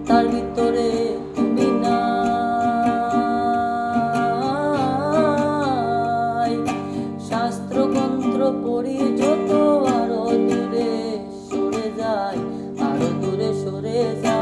তার ভিতরে তুমি নাই। শাস্ত্রগ্রন্থ পড়ি যত আরো দূরে সরে যায়, আরো দূরে সরে যায়।